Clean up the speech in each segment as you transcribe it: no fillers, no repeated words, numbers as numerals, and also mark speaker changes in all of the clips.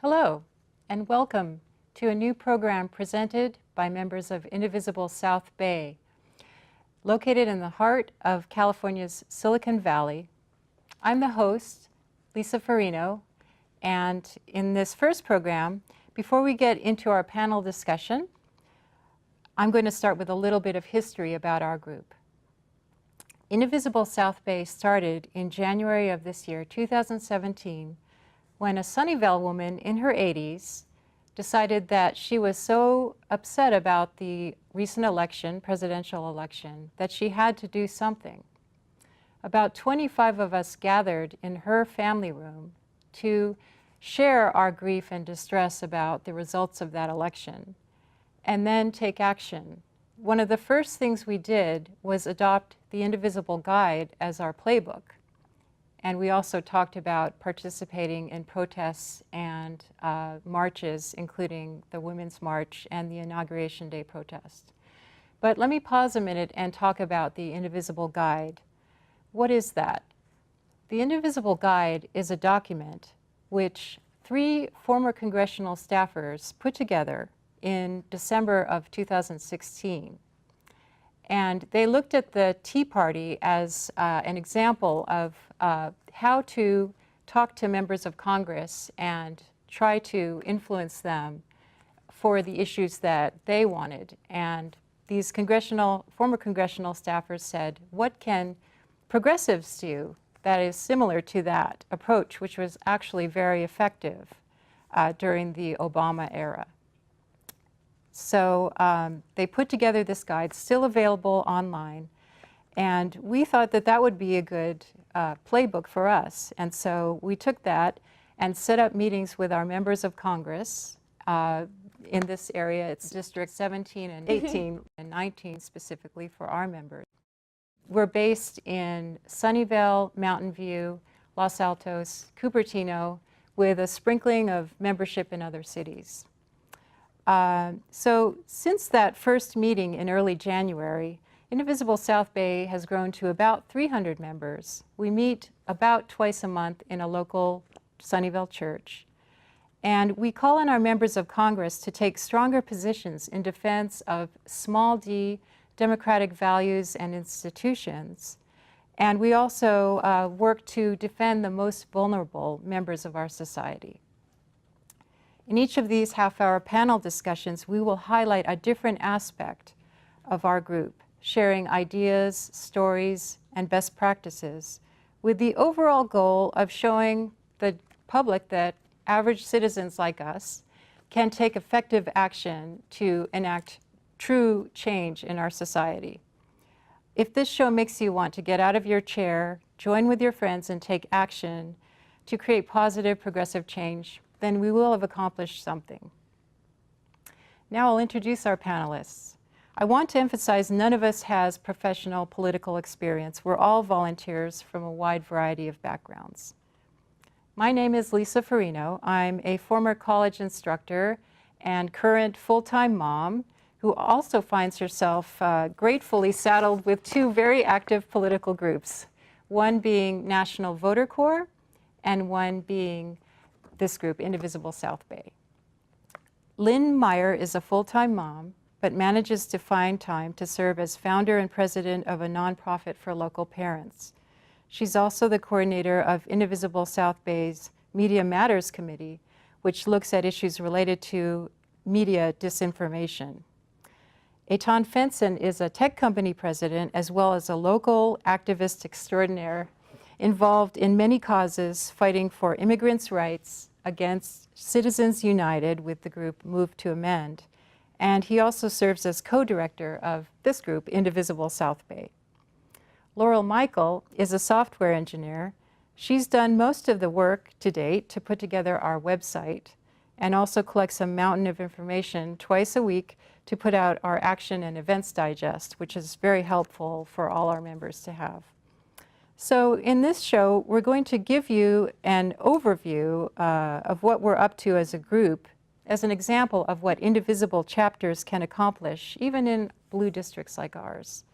Speaker 1: Hello, and welcome to a new program presented by members of Indivisible South Bay. Located in the heart of California's Silicon Valley, I'm the host, Lisa Ferrino, and in this first program, before we get into our panel discussion, I'm going to start with a little bit of history about our group. Indivisible South Bay started in January of this year, 2017, when a Sunnyvale woman in her 80s decided that she was so upset about the recent election, presidential election, that she had to do something. About 25 of us gathered in her family room to share our grief and distress about the results of that election, and then take action. One of the first things we did was adopt the Indivisible Guide as our playbook. And we also talked about participating in protests and marches, including the Women's March and the Inauguration Day protest. But let me pause a minute and talk about the Indivisible Guide. What is that? The Indivisible Guide is a document which 3 former congressional staffers put together in December of 2016. And they looked at the Tea Party as an example of how to talk to members of Congress and try to influence them for the issues that they wanted. And these former congressional staffers said, what can progressives do that is similar to that approach, which was actually very effective during the Obama era? So they put together this guide, still available online, and we thought that that would be a good playbook for us. And so we took that and set up meetings with our members of Congress in this area. It's District 17 and 18 and 19 specifically for our members. We're based in Sunnyvale, Mountain View, Los Altos, Cupertino, with a sprinkling of membership in other cities. So since that first meeting in early January, Indivisible South Bay has grown to about 300 members. We meet about twice a month in a local Sunnyvale church. And we call on our members of Congress to take stronger positions in defense of small d democratic values and institutions. And we also work to defend the most vulnerable members of our society. In each of these half-hour panel discussions, we will highlight a different aspect of our group, sharing ideas, stories, and best practices, with the overall goal of showing the public that average citizens like us can take effective action to enact true change in our society. If this show makes you want to get out of your chair, join with your friends, and take action to create positive, progressive change, then we will have accomplished something. Now I'll introduce our panelists. I want to emphasize none of us has professional political experience. We're all volunteers from a wide variety of backgrounds. My name is Lisa Ferrino. I'm a former college instructor and current full-time mom who also finds herself gratefully saddled with 2 very active political groups, one being National Voter Corps and one being this group, Indivisible South Bay. Lynn Meyer is a full-time mom, but manages to find time to serve as founder and president of a nonprofit for local parents. She's also the coordinator of Indivisible South Bay's Media Matters Committee, which looks at issues related to media disinformation. Etan Fenson is a tech company president as well as a local activist extraordinaire involved in many causes fighting for immigrants' rights against Citizens United with the group Move to Amend. And he also serves as co-director of this group, Indivisible South Bay. Laurel Michael is a software engineer. She's done most of the work to date to put together our website and also collects a mountain of information twice a week to put out our action and events digest, which is very helpful for all our members to have. So in this show, we're going to give you an overview of what we're up to as a group as an example of what indivisible chapters can accomplish, even in blue districts like ours.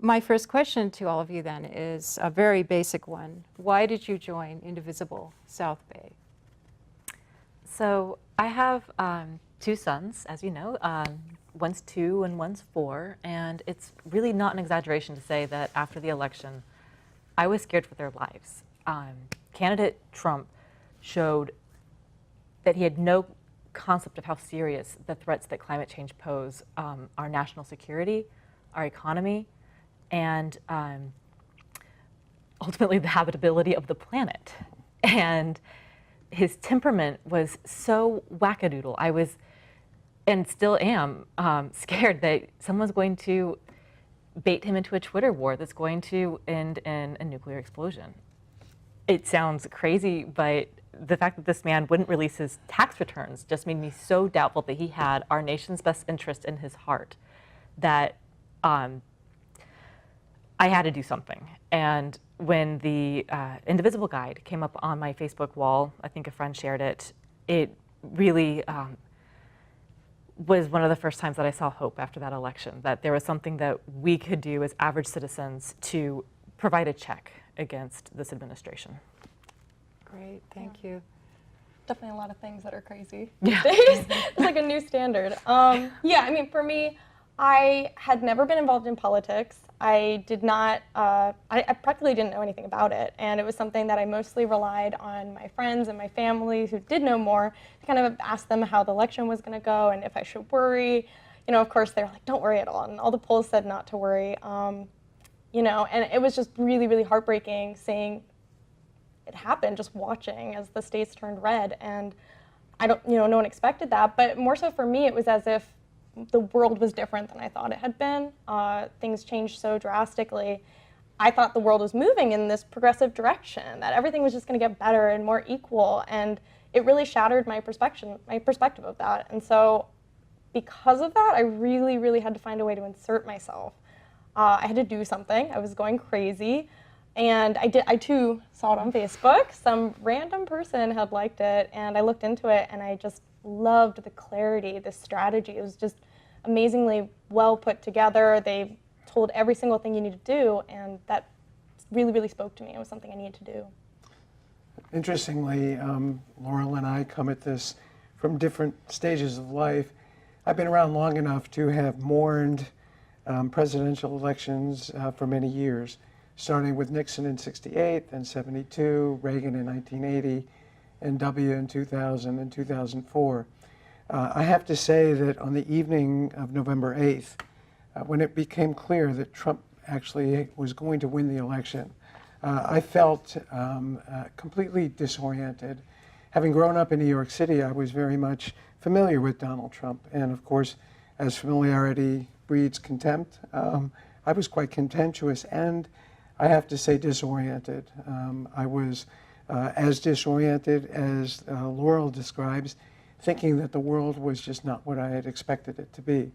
Speaker 1: My first question to all of you then is a very basic one. Why did you join Indivisible South Bay?
Speaker 2: So I have two sons, as you know. One's 2 and one's 4, and it's really not an exaggeration to say that after the election, I was scared for their lives. Candidate Trump showed that he had no concept of how serious the threats that climate change pose our national security, our economy, and ultimately the habitability of the planet. And his temperament was so wackadoodle. I was, and still am, scared that someone's going to bait him into a Twitter war that's going to end in a nuclear explosion. It sounds crazy, but the fact that this man wouldn't release his tax returns just made me so doubtful that he had our nation's best interest in his heart that I had to do something. And when the Indivisible Guide came up on my Facebook wall, I think a friend shared it, it really was one of the first times that I saw hope after that election, that there was something that we could do as average citizens to provide a check against this administration.
Speaker 1: Great, thank you.
Speaker 3: Definitely a lot of things that are crazy
Speaker 2: Yeah.
Speaker 3: these days. It's like a new standard. Yeah, I mean, for me, I had never been involved in politics. I did not, I practically didn't know anything about it. And it was something that I mostly relied on my friends and my family who did know more to kind of ask them how the election was going to go and if I should worry. You know, of course, they were like, don't worry at all. And all the polls said not to worry. You know, and it was just really, really heartbreaking seeing it happen, just watching as the states turned red. And I don't, you know, no one expected that. But more so for me, it was as if the world was different than I thought it had been. Things changed so drastically. I thought the world was moving in this progressive direction, that everything was just going to get better and more equal. And it really shattered my perspective of that. And so because of that, I really, really had to find a way to insert myself. I had to do something. I was going crazy. And I too saw it on Facebook. Some random person had liked it, and I looked into it, and I just loved the clarity, the strategy. It was just amazingly well put together. They told every single thing you need to do, and that really, really spoke to me. It was something I needed to do.
Speaker 4: Interestingly, Laurel and I come at this from different stages of life. I've been around long enough to have mourned presidential elections for many years, starting with Nixon in '68, then '72, Reagan in 1980, and W in 2000 and 2004. I have to say that on the evening of November 8th, when it became clear that Trump actually was going to win the election, I felt completely disoriented. Having grown up in New York City, I was very much familiar with Donald Trump. And of course, as familiarity breeds contempt, I was quite contemptuous and, I have to say, disoriented. I was as disoriented as Laurel describes, thinking that the world was just not what I had expected it to be.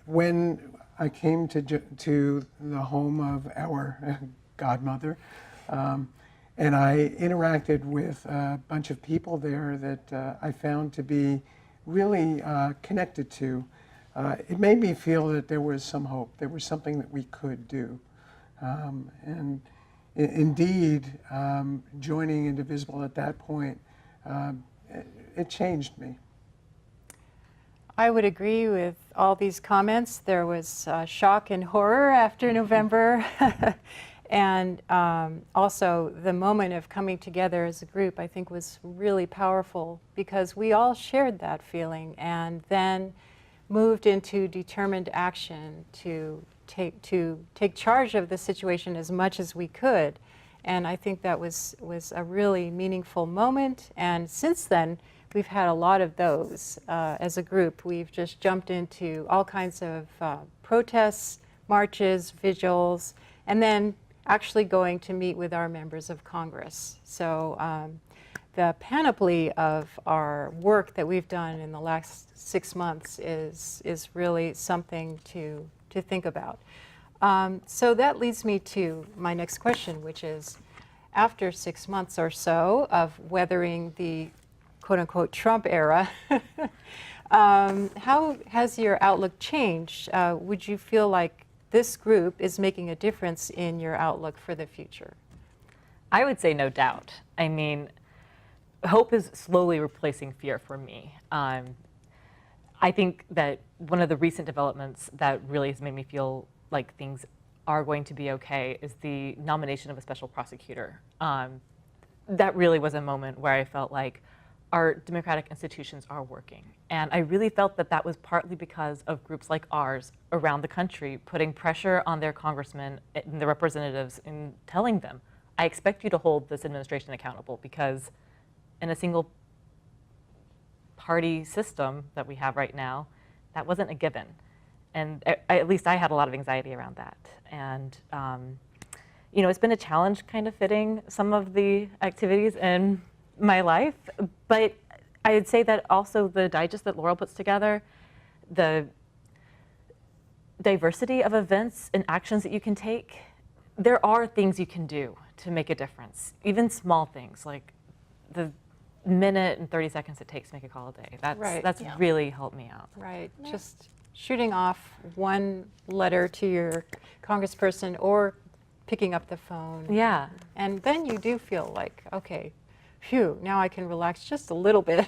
Speaker 4: When I came to the home of our godmother, and I interacted with a bunch of people there that I found to be really connected to, it made me feel that there was some hope. There was something that we could do. And indeed, joining Indivisible at that point, it changed me.
Speaker 1: I would agree with all these comments. There was shock and horror after November. And also the moment of coming together as a group, I think, was really powerful because we all shared that feeling and then moved into determined action to take charge of the situation as much as we could. And I think that was a really meaningful moment. And since then, we've had a lot of those as a group. We've just jumped into all kinds of protests, marches, vigils, and then actually going to meet with our members of Congress. So the panoply of our work that we've done in the last 6 months is really something to think about. So that leads me to my next question, which is, after 6 months or so of weathering the quote-unquote Trump era, how has your outlook changed? Would you feel like this group is making a difference in your outlook for the future?
Speaker 2: I would say no doubt. I mean, hope is slowly replacing fear for me. I think that one of the recent developments that really has made me feel like things are going to be okay is the nomination of a special prosecutor. That really was a moment where I felt like our democratic institutions are working. And I really felt that that was partly because of groups like ours around the country putting pressure on their congressmen and the representatives in telling them, I expect you to hold this administration accountable, because in a single party system that we have right now, that wasn't a given. And at least I had a lot of anxiety around that. And you know, it's been a challenge kind of fitting some of the activities in my life, but I'd say that also the digest that Laurel puts together, the diversity of events and actions that you can take, there are things you can do to make a difference, even small things like the minute and 30 seconds it takes to make a call a day. That's really helped me out.
Speaker 1: Right, just shooting off one letter to your congressperson or picking up the phone.
Speaker 2: Yeah.
Speaker 1: And then you do feel like, okay, phew, now I can relax just a little bit.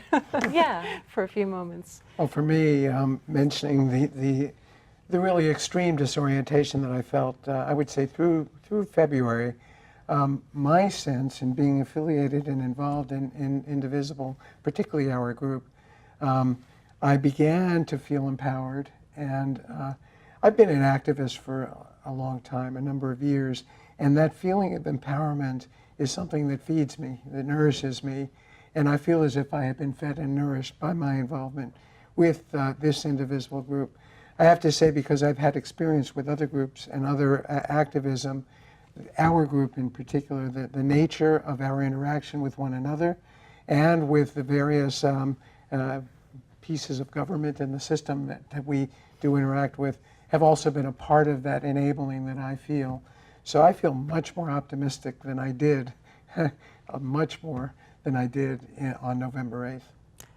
Speaker 2: Yeah.
Speaker 1: For a few moments.
Speaker 4: Well, for me, mentioning the really extreme disorientation that I felt, I would say through February, my sense in being affiliated and involved in Indivisible, particularly our group, I began to feel empowered. And I've been an activist for a long time, a number of years, and that feeling of empowerment is something that feeds me, that nourishes me, and I feel as if I have been fed and nourished by my involvement with this Indivisible group. I have to say, because I've had experience with other groups and other activism, our group in particular, the nature of our interaction with one another and with the various pieces of government and the system that we do interact with have also been a part of that enabling that I feel. So I feel much more optimistic than I did, much more than I did on November 8th.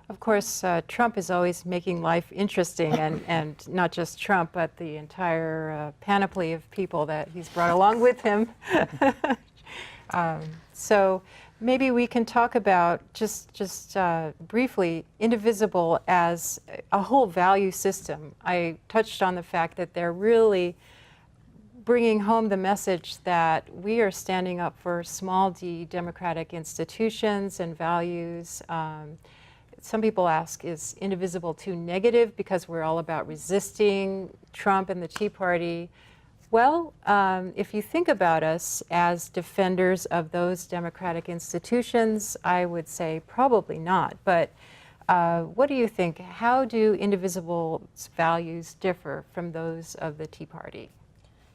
Speaker 1: Of course, Trump is always making life interesting, and not just Trump, but the entire panoply of people that he's brought along with him. So maybe we can talk about just briefly Indivisible as a whole value system. I touched on the fact that they're really bringing home the message that we are standing up for small d democratic institutions and values. Some people ask, is Indivisible too negative because we're all about resisting Trump and the Tea Party? Well, if you think about us as defenders of those democratic institutions, I would say probably not. But what do you think? How do Indivisible's values differ from those of the Tea Party?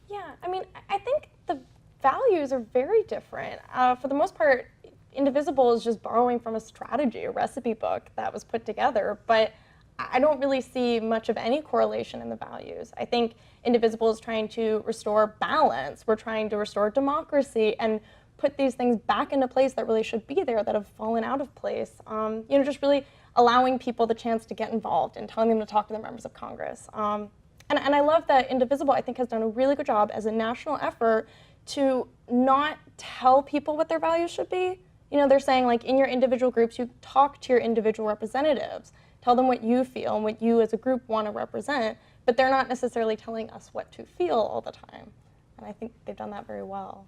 Speaker 3: Yeah, I mean, I think the values are very different. For the most part, Indivisible is just borrowing from a strategy, a recipe book that was put together, but I don't really see much of any correlation in the values. I think Indivisible is trying to restore balance. We're trying to restore democracy and put these things back into place that really should be there, that have fallen out of place. You know, just really allowing people the chance to get involved and telling them to talk to their members of Congress. And I love that Indivisible, I think, has done a really good job as a national effort to not tell people what their values should be. You know, they're saying, like, in your individual groups, you talk to your individual representatives, tell them what you feel and what you as a group want to represent, but they're not necessarily telling us what to feel all the time. And I think they've done that very well.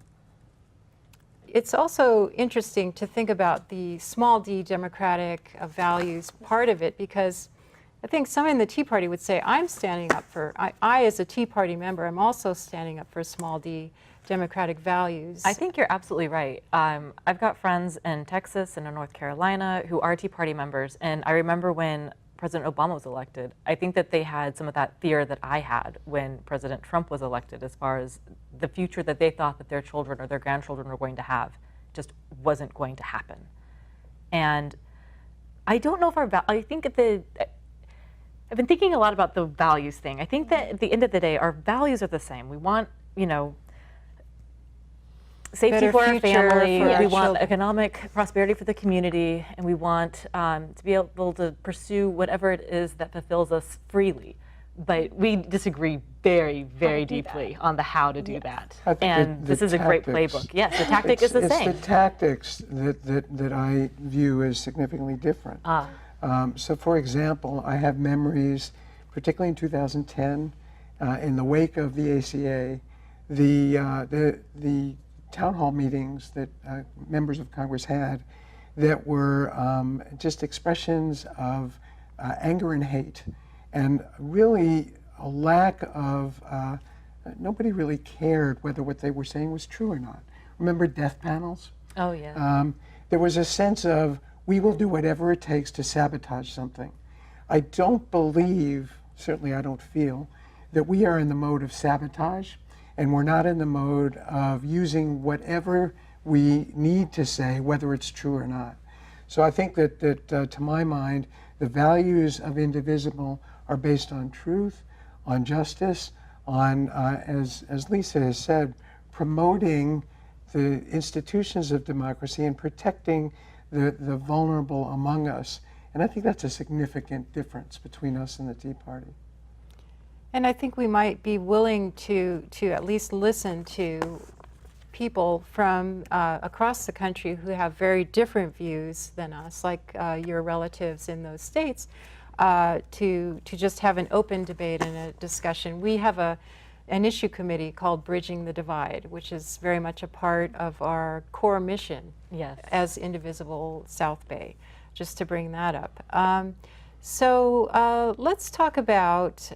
Speaker 1: It's also interesting to think about the small d democratic values part of it, because I think some in the Tea Party would say, I'm standing up for, I as a Tea Party member, I'm also standing up for small d democratic values.
Speaker 2: I think you're absolutely right. I've got friends in Texas and in North Carolina who are Tea Party members, and I remember when President Obama was elected, I think that they had some of that fear that I had when President Trump was elected, as far as the future that they thought that their children or their grandchildren were going to have just wasn't going to happen. And I don't know if I think I've been thinking a lot about the values thing. I think that at the end of the day, our values are the same. We want, you know, safety
Speaker 1: Better
Speaker 2: for our
Speaker 1: future
Speaker 2: family,
Speaker 1: for our
Speaker 2: we want
Speaker 1: children.
Speaker 2: economic prosperity for the community, and we want to be able to pursue whatever it is that fulfills us freely. But we disagree very, very
Speaker 3: do
Speaker 2: deeply on the how to do that.
Speaker 4: I think
Speaker 2: And
Speaker 4: the
Speaker 2: this is a great
Speaker 4: tactics-
Speaker 2: playbook. Yes, the tactic is the same.
Speaker 4: It's the tactics that I view as significantly different. So, for example, I have memories, particularly in 2010, in the wake of the ACA, the town hall meetings that members of Congress had that were just expressions of anger and hate, and really a lack of, nobody really cared whether what they were saying was true or not. Remember death panels?
Speaker 2: Oh, yeah.
Speaker 4: There was a sense of, we will do whatever it takes to sabotage something. I don't believe, certainly I don't feel, that we are in the mode of sabotage, and we're not in the mode of using whatever we need to say, whether it's true or not. So I think that to my mind, the values of Indivisible are based on truth, on justice, on, as Lisa has said, promoting the institutions of democracy and protecting the vulnerable among us. And I think that's a significant difference between us and the Tea Party.
Speaker 1: And I think we might be willing to at least listen to people from across the country who have very different views than us, like your relatives in those states, to just have an open debate and a discussion. We have an issue committee called Bridging the Divide, which is very much a part of our core mission as Indivisible South Bay, just to bring that up. So let's talk about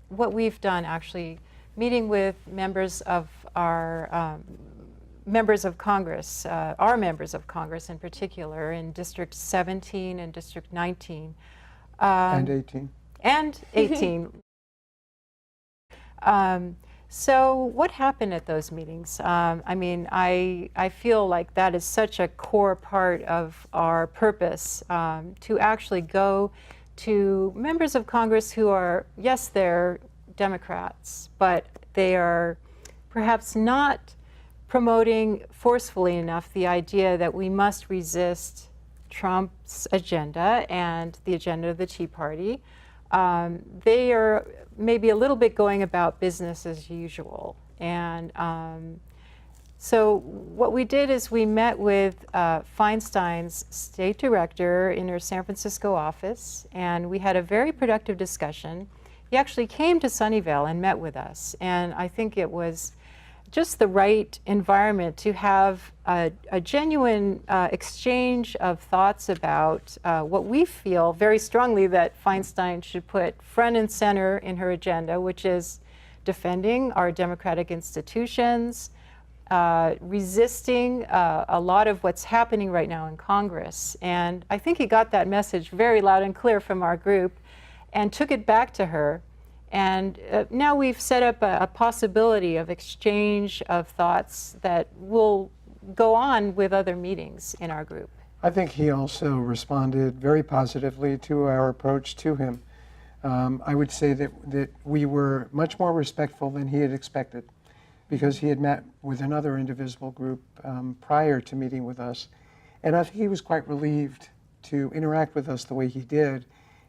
Speaker 1: what we've done, actually, meeting with members of our members of Congress, our members of Congress in particular, in District 17 and District 19.
Speaker 4: And 18.
Speaker 1: And 18. So what happened at those meetings? I mean, I feel like that is such a core part of our purpose, to actually go to members of Congress who are, yes, they're Democrats, but they are perhaps not promoting forcefully enough the idea that we must resist Trump's agenda and the agenda of the Tea Party. They are maybe a little bit going about business as usual. And so what we did is we met with Feinstein's state director in her San Francisco office, and we had a very productive discussion. He actually came to Sunnyvale and met with us, and I think it was just the right environment to have a genuine exchange of thoughts about what we feel very strongly that Feinstein should put front and center in her agenda, which is defending our democratic institutions, resisting a lot of what's happening right now in Congress. And I think he got that message very loud and clear from our group and took it back to her. And now we've set up a possibility of exchange of thoughts that will go on with other meetings in our group.
Speaker 4: I think he also responded very positively to our approach to him. I would say that we were much more respectful than he had expected, because he had met with another Indivisible group prior to meeting with us. And I think he was quite relieved to interact with us the way he did.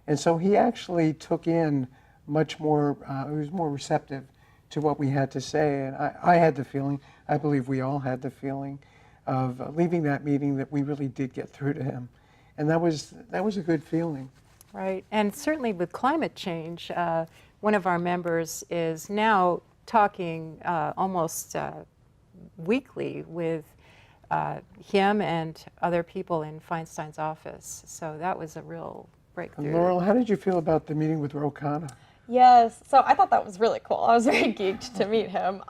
Speaker 4: And so he actually took in much more, he was more receptive to what we had to say. And I had the feeling, I believe we all had the feeling, of leaving that meeting that we really did get through to him. And that was a good feeling.
Speaker 1: Right, and certainly with climate change, one of our members is now talking almost weekly with him and other people in Feinstein's office. So that was a real breakthrough.
Speaker 4: And Laurel, how did you feel about the meeting with Ro Khanna?
Speaker 3: Yes, so I thought that was really cool. I was very geeked to meet him.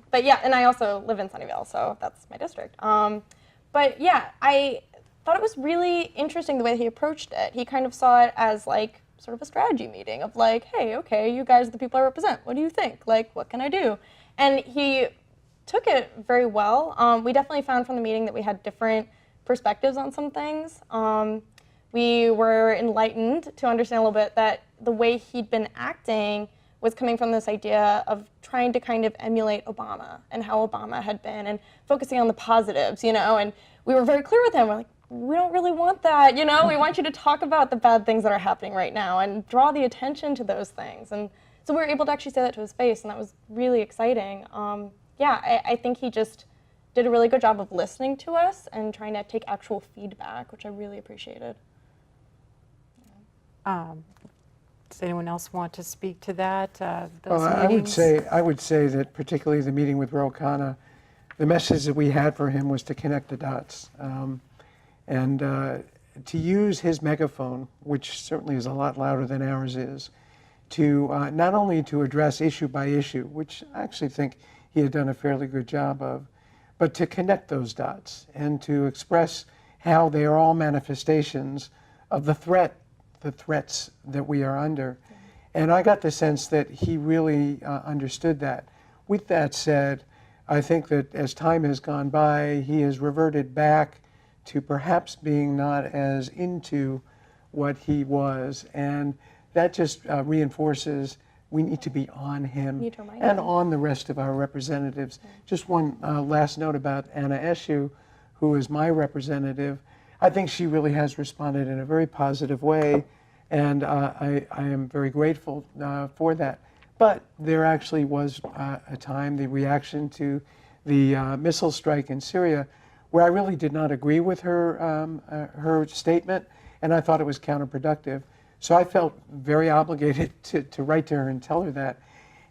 Speaker 3: But yeah, and I also live in Sunnyvale, so that's my district. But yeah, I thought it was really interesting the way he approached it. He kind of saw it as like sort of a strategy meeting of like, hey, okay, you guys are the people I represent. What do you think? Like, what can I do? And he took it very well. We definitely found from the meeting that we had different perspectives on some things. We were enlightened to understand a little bit that the way he'd been acting was coming from this idea of trying to kind of emulate Obama and how Obama had been and focusing on the positives, you know, and we were very clear with him. We're like, we don't really want that, you know, we want you to talk about the bad things that are happening right now and draw the attention to those things. And So we were able to actually say that to his face, and that was really exciting. Yeah, I think he just did a really good job of listening to us and trying to take actual feedback, which I really appreciated.
Speaker 1: Does anyone else want to speak to that? Those
Speaker 4: Well, I
Speaker 1: meetings?
Speaker 4: I would say that particularly the meeting with Ro Khanna, the message that we had for him was to connect the dots, and to use his megaphone, which certainly is a lot louder than ours is, to not only to address issue by issue, which I actually think he had done a fairly good job of, but to connect those dots and to express how they are all manifestations of the threats that we are under. And I got the sense that he really understood that. With that said, I think that as time has gone by, he has reverted back to perhaps being not as into what he was. And that just reinforces we need to be on him and on the rest of our representatives. Just one last note about Anna Eshoo, who is my representative. I think she really has responded in a very positive way, and I am very grateful for that. But there actually was a time, the reaction to the missile strike in Syria, where I really did not agree with her statement, and I thought it was counterproductive. So I felt very obligated to write to her and tell her that.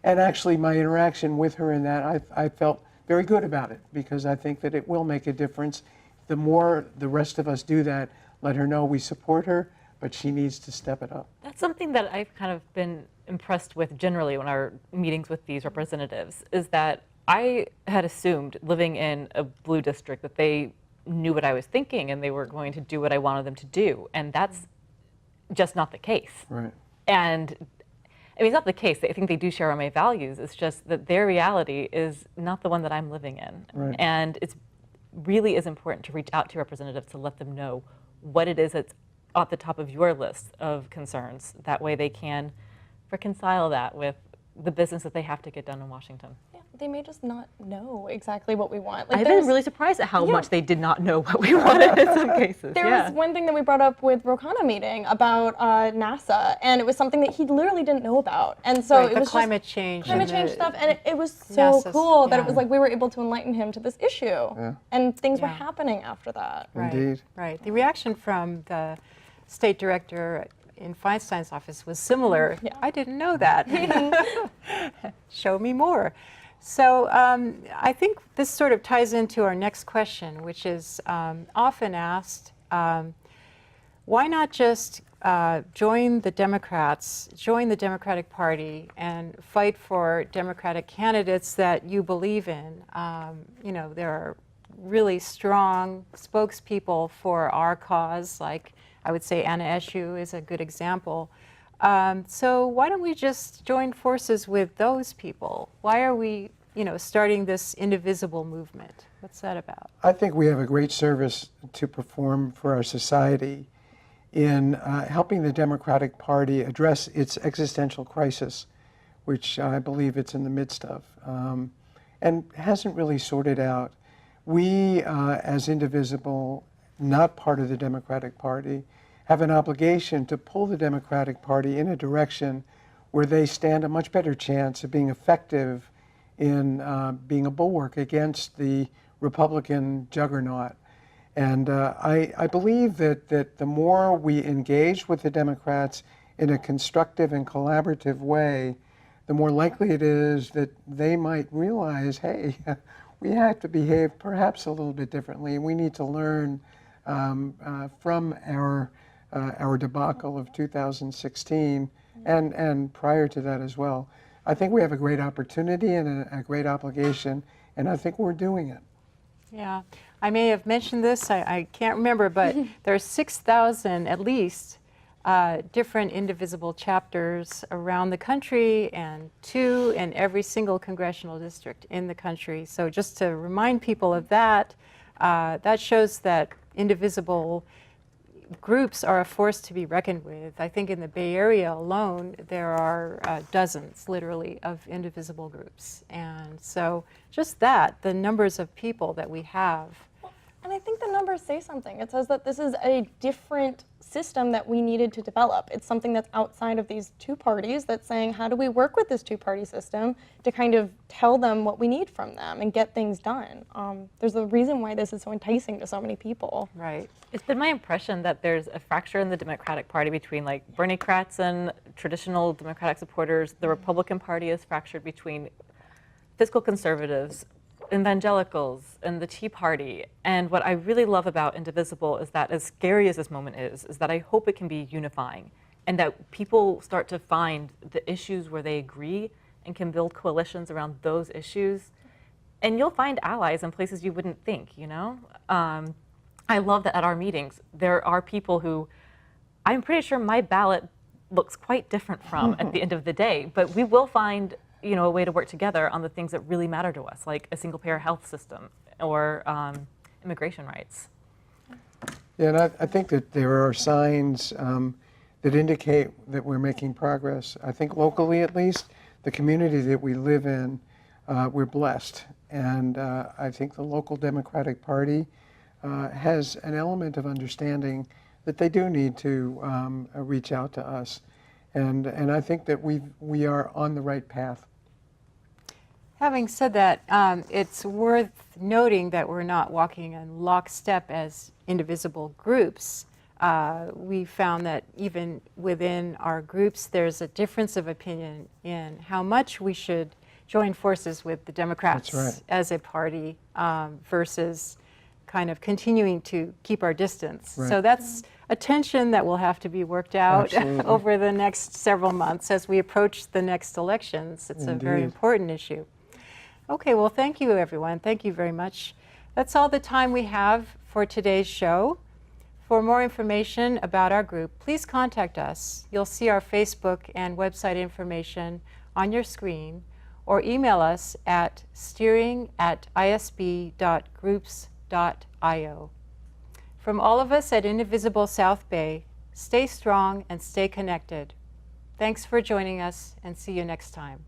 Speaker 4: And actually my interaction with her in that, I felt very good about it, because I think that it will make a difference. The more the rest of us do that, let her know we support her, but she needs to step it up.
Speaker 2: That's something that I've kind of been impressed with generally when our meetings with these representatives, is that I had assumed, living in a blue district, that they knew what I was thinking and they were going to do what I wanted them to do. And that's just not the case.
Speaker 4: Right.
Speaker 2: And I mean, it's not the case. I think they do share my values. It's just that their reality is not the one that I'm living in.
Speaker 4: Right.
Speaker 2: And it's really is important to reach out to representatives to let them know what it is that's at the top of your list of concerns. That way they can reconcile that with the business that they have to get done in Washington.
Speaker 3: Yeah, they may just not know exactly what we want.
Speaker 2: I've been really surprised at how much they did not know what we wanted in some cases.
Speaker 3: There was one thing that we brought up with Ro Khanna meeting about NASA, and it was something that he literally didn't know about. And so it was
Speaker 1: climate change
Speaker 3: stuff, and it was so
Speaker 1: NASA's,
Speaker 3: cool that it was like we were able to enlighten him to this issue, and things were
Speaker 1: Yeah.
Speaker 3: happening after that.
Speaker 1: Right,
Speaker 4: Indeed.
Speaker 1: right. The reaction from the state director in Feinstein's office was similar.
Speaker 3: Yeah.
Speaker 1: I didn't know that. Show me more. So I think this sort of ties into our next question, which is often asked, why not just join the Democrats, join the Democratic Party, and fight for Democratic candidates that you believe in? You know, there are really strong spokespeople for our cause, like I would say Anna Eshoo is a good example. So why don't we just join forces with those people? Why are we, you know, starting this Indivisible movement? What's that about?
Speaker 4: I think we have a great service to perform for our society in helping the Democratic Party address its existential crisis, which I believe it's in the midst of, and hasn't really sorted out. We, as Indivisible, not part of the Democratic Party, have an obligation to pull the Democratic Party in a direction where they stand a much better chance of being effective in being a bulwark against the Republican juggernaut. And I believe that the more we engage with the Democrats in a constructive and collaborative way, the more likely it is that they might realize, hey, we have to behave perhaps a little bit differently, and we need to learn from our debacle of 2016 and prior to that as well. I think we have a great opportunity and a great obligation, and I think we're doing it.
Speaker 1: Yeah, I may have mentioned this, I can't remember, but there are 6,000 at least different Indivisible chapters around the country, and 2 in every single congressional district in the country. So just to remind people of that, that shows that Indivisible groups are a force to be reckoned with. I think in the Bay Area alone, there are dozens, literally, of Indivisible groups. And so just that, the numbers of people that we have
Speaker 3: And I think the numbers say something. It says that this is a different system that we needed to develop. It's something that's outside of these two parties that's saying, how do we work with this two-party system to kind of tell them what we need from them and get things done? There's a reason why this is so enticing to so many people.
Speaker 1: Right.
Speaker 2: It's been my impression that there's a fracture in the Democratic Party between like Bernie-crats and traditional Democratic supporters. The Republican Party is fractured between fiscal conservatives, evangelicals, and the Tea Party. And what I really love about Indivisible is that, as scary as this moment is that I hope it can be unifying, and that people start to find the issues where they agree and can build coalitions around those issues. And you'll find allies in places you wouldn't think, you know? I love that at our meetings, there are people who I'm pretty sure my ballot looks quite different from at the end of the day, but we will find a way to work together on the things that really matter to us, like a single-payer health system or immigration rights.
Speaker 4: Yeah, and I think that there are signs that indicate that we're making progress. I think locally, at least, the community that we live in, we're blessed. And I think the local Democratic Party has an element of understanding that they do need to reach out to us. And I think that we are on the right path.
Speaker 1: Having said that, it's worth noting that we're not walking in lockstep as indivisible groups. We found that even within our groups, there's a difference of opinion in how much we should join forces with the Democrats as a party versus kind of continuing to keep our distance.
Speaker 4: Right.
Speaker 1: So that's a tension that will have to be worked out over the next several months as we approach the next elections. It's a very important issue. Okay, well, thank you, everyone. Thank you very much. That's all the time we have for today's show. For more information about our group, please contact us. You'll see our Facebook and website information on your screen, or email us at steering@isb.groups.io. From all of us at Indivisible South Bay, stay strong and stay connected. Thanks for joining us, and see you next time.